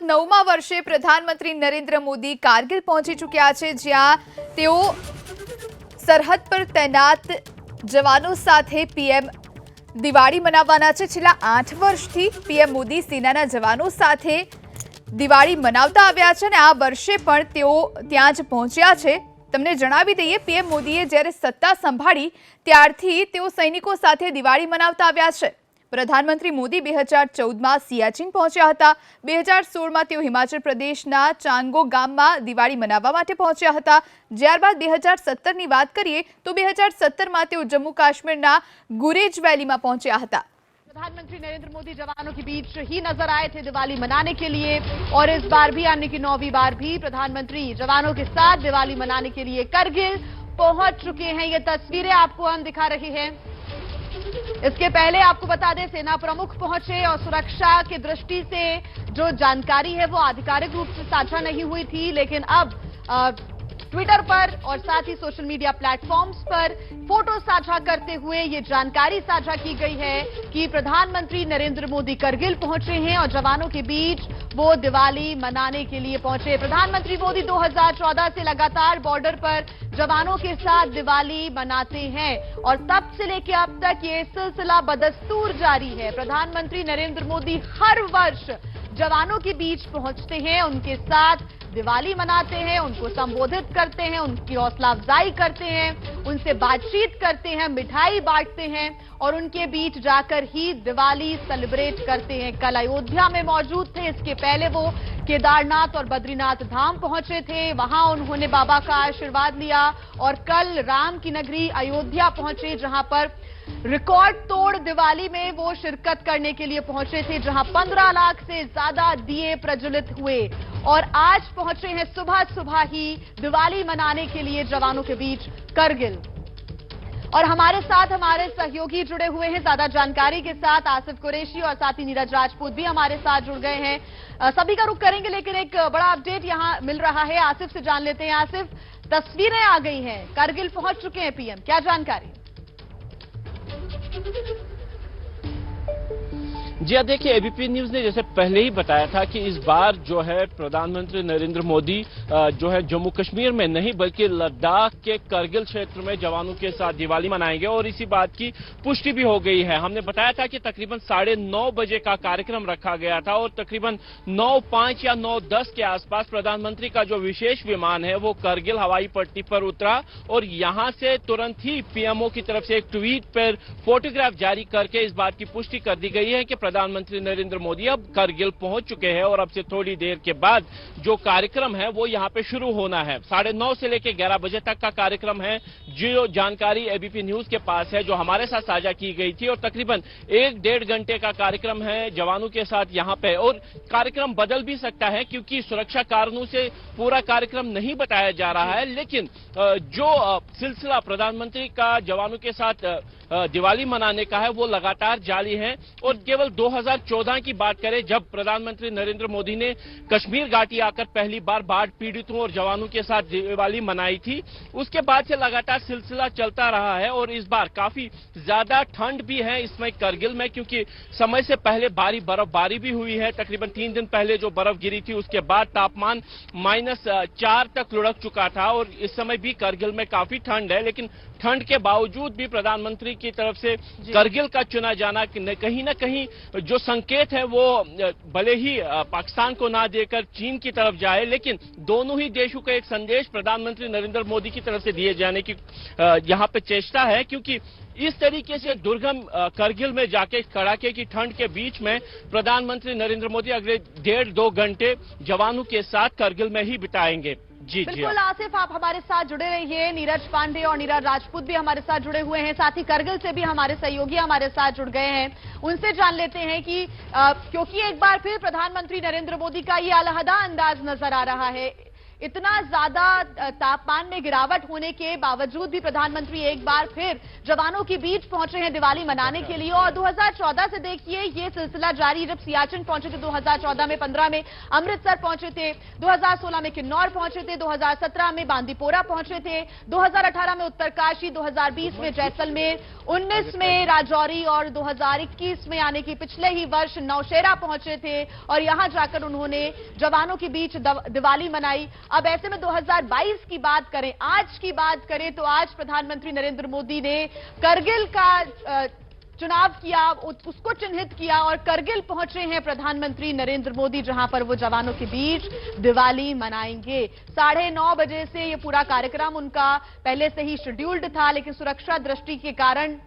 9મા વર્ષે પ્રધાનમંત્રી નરેન્દ્ર મોદી કારગિલ પહોંચી ચૂક્યા છે, જ્યાં તેઓ સરહદ પર તૈનાત જવાનો સાથે પીએમ દિવાળી મનાવવાના છે। છેલ્લા 8 વર્ષથી પીએમ મોદી સેનાના જવાનો સાથે દિવાળી મનાવતા આવ્યા છે અને આ વર્ષે પણ તેઓ ત્યાં જ પહોંચ્યા છે। તમને જણાવી દઈએ, પીએમ મોદીએ જ્યારે સત્તા સંભાળી ત્યારથી તેઓ સૈનિકો સાથે દિવાળી મનાવતા આવ્યા છે। પ્રધાનમંત્રી મોદી 2014માં સિયાચીન પહોંચ્યા હતા। 2016માં તેઓ હિમાચલ પ્રદેશના ચાંગો ગામમાં દિવાળી મનાવવા માટે પહોંચ્યા હતા। ત્યારબાદ 2017ની વાત કરીએ તો 2017માં તેઓ જમ્મુ કાશ્મીરના ગુરેજ વેલીમાં પહોંચ્યા હતા। प्रधानमंत्री नरेंद्र मोदी जवानों के बीच ही नजर आए थे दिवाली मनाने के लिए और इस बार भी आने की 9वीं बार भी प्रधानमंत्री जवानों के साथ दिवाली मनाने के लिए करगिल पहुंच चुके हैं। ये तस्वीरें आपको हम दिखा रहे हैं। इसके पहले आपको बता दें, सेना प्रमुख पहुंचे और सुरक्षा की दृष्टि से जो जानकारी है वो आधिकारिक रूप से साझा नहीं हुई थी, लेकिन अब ट्विटर पर और साथ ही सोशल मीडिया प्लेटफॉर्म्स पर फोटो साझा करते हुए ये जानकारी साझा की गई है कि प्रधानमंत्री नरेंद्र मोदी करगिल पहुंचे हैं और जवानों के बीच वो दिवाली मनाने के लिए पहुंचे। प्रधानमंत्री मोदी 2014 से लगातार बॉर्डर पर जवानों के साथ दिवाली मनाते हैं और तब से लेकर अब तक ये सिलसिला बदस्तूर जारी है। प्रधानमंत्री नरेंद्र मोदी हर वर्ष जवानों के बीच पहुंचते हैं, उनके साथ दिवाली मनाते हैं, उनको संबोधित करते हैं, उनकी हौसला अफजाई करते हैं, उनसे बातचीत करते हैं, मिठाई बांटते हैं और उनके बीच जाकर ही दिवाली सेलिब्रेट करते हैं। कल अयोध्या में मौजूद थे, इसके पहले वो केदारनाथ और बद्रीनाथ धाम पहुंचे थे, वहां उन्होंने बाबा का आशीर्वाद लिया और कल राम की नगरी अयोध्या पहुंचे, जहां पर रिकॉर्ड तोड़ दिवाली में वो शिरकत करने के लिए पहुंचे थे, जहां 15 लाख से ज्यादा दिए प्रज्वलित हुए और आज पहुंचे हैं सुबह सुबह ही दिवाली मनाने के लिए जवानों के बीच करगिल। और हमारे साथ हमारे सहयोगी जुड़े हुए हैं ज्यादा जानकारी के साथ। आसिफ कुरैशी और साथ ही नीरज राजपूत भी हमारे साथ जुड़ गए हैं। सभी का रुख करेंगे, लेकिन एक बड़ा अपडेट यहां मिल रहा है। आसिफ से जान लेते हैं। आसिफ, तस्वीरें आ गई हैं, करगिल पहुंच चुके हैं पीएम, क्या जानकारी? जी हाँ, देखिए, एबीपी न्यूज ने जैसे पहले ही बताया था कि इस बार जो है प्रधानमंत्री नरेंद्र मोदी जो है जम्मू कश्मीर में नहीं बल्कि लद्दाख के करगिल क्षेत्र में जवानों के साथ दिवाली मनाएंगे और इसी बात की पुष्टि भी हो गई है। हमने बताया था कि तकरीबन 9:30 बजे का कार्यक्रम रखा गया था और तकरीबन 9:05 या 9:10 के आसपास प्रधानमंत्री का जो विशेष विमान है वो करगिल हवाई पट्टी पर उतरा और यहां से तुरंत ही पीएमओ की तरफ से एक ट्वीट पर फोटोग्राफ जारी करके इस बात की पुष्टि कर दी गई है कि प्रधानमंत्री नरेंद्र मोदी अब करगिल पहुंच चुके हैं और अब से थोड़ी देर के बाद जो कार्यक्रम है वो यहां पे शुरू होना है। 9:30 से लेकर 11 बजे तक का कार्यक्रम है। जो जानकारी एबीपी न्यूज के पास है, जो हमारे साथ साझा की गई थी, और तकरीबन 1-1.5 घंटे का कार्यक्रम है जवानों के साथ यहां पे। और कार्यक्रम बदल भी सकता है क्योंकि सुरक्षा कारणों से पूरा कार्यक्रम नहीं बताया जा रहा है, लेकिन जो सिलसिला प्रधानमंत्री का जवानों के साथ दिवाली मनाने का है वो लगातार जारी है। और केवल 2014 की बात करें, जब प्रधानमंत्री नरेंद्र मोदी ने कश्मीर घाटी आकर पहली बार बाढ़ पीड़ितों और जवानों के साथ दिवाली मनाई थी, उसके बाद से लगातार सिलसिला चलता रहा है। और इस बार काफी ज्यादा ठंड भी है इसमें करगिल में, क्योंकि समय से पहले बर्फबारी भी हुई है। तकरीबन 3 दिन पहले जो बर्फ गिरी थी उसके बाद तापमान -4 तक लुढ़क चुका था और इस समय भी करगिल में काफी ठंड है। लेकिन ठंड के बावजूद भी प्रधानमंत्री की तरफ से करगिल का चुना जाना कहीं ना कहीं जो संकेत है वो भले ही पाकिस्तान को ना देकर चीन की तरफ जाए, लेकिन दोनों ही देशों का एक संदेश प्रधानमंत्री नरेंद्र मोदी की तरफ से दिए जाने की यहाँ पे चेष्टा है। क्योंकि इस तरीके से दुर्गम करगिल में जाके कड़ाके की ठंड के बीच में प्रधानमंत्री नरेंद्र मोदी अगले 1.5-2 घंटे जवानों के साथ करगिल में ही बिताएंगे। जी बिल्कुल आसिफ, आप हमारे साथ जुड़े रहिए। नीरज पांडे और नीरज राजपूत भी हमारे साथ जुड़े हुए हैं, साथ ही करगिल से भी हमारे सहयोगी हमारे साथ जुड़ गए हैं। उनसे जान लेते हैं कि क्योंकि एक बार फिर प्रधानमंत्री नरेंद्र मोदी का ये अलहदा अंदाज नजर आ रहा है। इतना ज्यादा तापमान में गिरावट होने के बावजूद भी प्रधानमंत्री एक बार फिर जवानों के बीच पहुंचे हैं दिवाली मनाने के लिए। और 2014 से देखिए ये सिलसिला जारी, जब सियाचिन पहुंचे थे 2014 में, 15 में अमृतसर पहुंचे थे, 2016 में किन्नौर पहुंचे थे, 2017 में बांदीपोरा पहुंचे थे, 2018 में उत्तरकाशी, 2020 में जैसलमेर, 19 में राजौरी और 2021 में यानी कि पिछले ही वर्ष नौशेरा पहुंचे थे और यहां जाकर उन्होंने जवानों के बीच दिवाली मनाई। अब ऐसे में 2022 की बात करें, आज की बात करें, तो आज प्रधानमंत्री नरेंद्र मोदी ने करगिल का चुनाव किया, उसको चिन्हित किया और करगिल पहुंचे हैं प्रधानमंत्री नरेंद्र मोदी, जहां पर वो जवानों के बीच दिवाली मनाएंगे। 9:30 बजे से ये पूरा कार्यक्रम उनका पहले से ही शेड्यूल्ड था, लेकिन सुरक्षा दृष्टि के कारण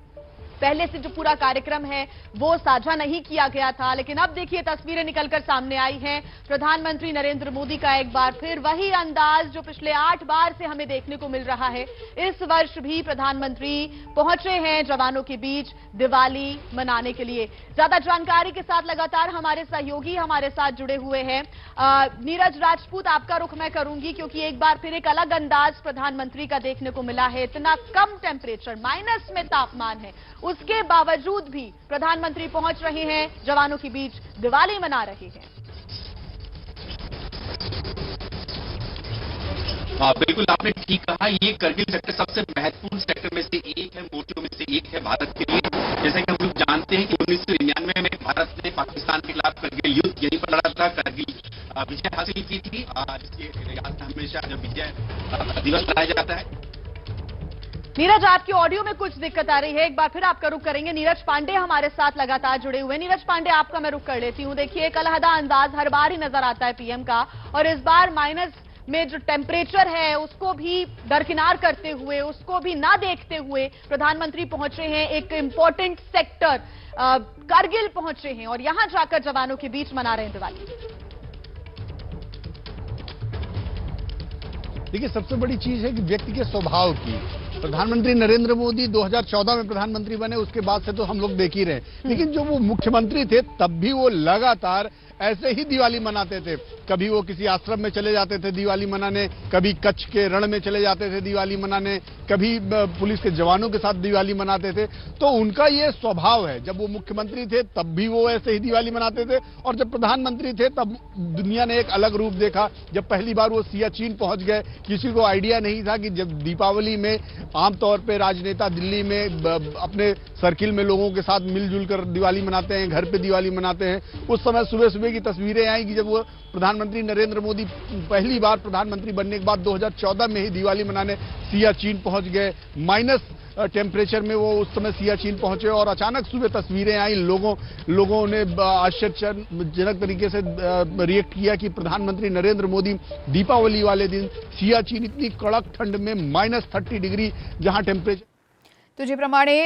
पहले से जो पूरा कार्यक्रम है वो साझा नहीं किया गया था। लेकिन अब देखिए तस्वीरें निकलकर सामने आई हैं, प्रधानमंत्री नरेंद्र मोदी का एक बार फिर वही अंदाज जो पिछले 8 बार से हमें देखने को मिल रहा है। इस वर्ष भी प्रधानमंत्री पहुंचे हैं जवानों के बीच दिवाली मनाने के लिए। ज्यादा जानकारी के साथ लगातार हमारे सहयोगी हमारे साथ जुड़े हुए हैं। नीरज राजपूत, आपका रुख मैं करूंगी, क्योंकि एक बार फिर एक अलग अंदाज प्रधानमंत्री का देखने को मिला है। इतना कम टेम्परेचर, माइनस में तापमान है, उसके बावजूद भी प्रधानमंत्री पहुंच रहे हैं, जवानों के बीच दिवाली मना रहे हैं। बिल्कुल आपने ठीक कहा, ये करगिल सेक्टर सबसे महत्वपूर्ण सेक्टर में से एक है, मोर्चों में से एक है भारत के लिए। जैसा कि हम लोग जानते हैं कि 1999 में भारत ने पाकिस्तान के खिलाफ करगिल युद्ध यहीं पर लड़ा था, करगिल विजय हासिल की थी, जिसके याद में हमेशा जब विजय दिवस मनाया जाता है। नीरज, आपकी ऑडियो में कुछ दिक्कत आ रही है, एक बार फिर आपका रुख करेंगे। नीरज पांडे हमारे साथ लगातार जुड़े हुए। नीरज पांडे, आपका मैं रुख कर लेती हूं। देखिए एक अलहदा अंदाज हर बार ही नजर आता है पीएम का, और इस बार माइनस में जो टेम्परेचर है उसको भी दरकिनार करते हुए, उसको भी ना देखते हुए प्रधानमंत्री पहुंचे हैं एक इंपॉर्टेंट सेक्टर करगिल पहुंचे हैं और यहां जाकर जवानों के बीच मना रहे हैं दिवाली। देखिए सबसे बड़ी चीज है कि व्यक्ति के स्वभाव की। प्रधानमंत्री नरेंद्र मोदी 2014 में प्रधानमंत्री बने, उसके बाद से तो हम लोग देख ही रहे हैं, लेकिन जो वो मुख्यमंत्री थे तब भी वो लगातार ऐसे ही दिवाली मनाते थे। कभी वो किसी आश्रम में चले जाते थे दिवाली मनाने, कभी कच्छ के रण में चले जाते थे दिवाली मनाने, कभी पुलिस के जवानों के साथ दिवाली मनाते थे। तो उनका ये स्वभाव है, जब वो मुख्यमंत्री थे तब भी वो ऐसे ही दिवाली मनाते थे, और जब प्रधानमंत्री थे तब दुनिया ने एक अलग रूप देखा। जब पहली बार वो सियाचिन पहुंच गए, किसी को आइडिया नहीं था कि जब दीपावली में आमतौर पर राजनेता दिल्ली में अपने सर्किल में लोगों के साथ मिलजुल कर दिवाली मनाते हैं, घर पे दिवाली मनाते हैं। उस समय सुबह सुबह की तस्वीरें आई कि जब वो प्रधानमंत्री नरेंद्र मोदी पहली बार प्रधानमंत्री बनने के बाद 2014 में ही दिवाली मनाने सियाचिन पहुंच गए। माइनस टेम्परेचर में वो उस समय सियाचिन पहुंचे और अचानक सुबह तस्वीरें आई। लोगों ने आश्चर्यजनक तरीके से रिएक्ट किया कि प्रधानमंत्री नरेंद्र मोदी दीपावली वाले दिन सियाचिन इतनी कड़क ठंड में -30 डिग्री जहां टेम्परेचर। તો જે પ્રમાણે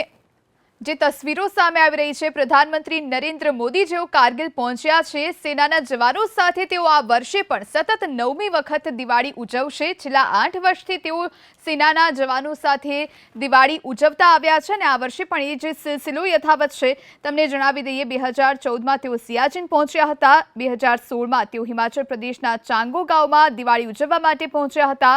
જે તસવીરો સામે આવી રહી છે, પ્રધાનમંત્રી નરેન્દ્ર મોદી જેઓ કારગિલ પહોંચ્યા છે, સેનાના જવાનો સાથે તેઓ આ વર્ષે પણ સતત 9મી વખત દિવાળી ઉજવશે। છેલ્લા 8 વર્ષથી તેઓ સેનાના જવાનો સાથે દિવાળી ઉજવતા આવ્યા છે અને આ વર્ષે પણ એ જે સિલસિલો યથાવત છે। તમને જણાવી દઈએ, 2014માં તેઓ સિયાચીન પહોંચ્યા હતા, 2016માં તેઓ હિમાચલ પ્રદેશના ચાંગો ગામમાં દિવાળી ઉજવવા માટે પહોંચ્યા હતા,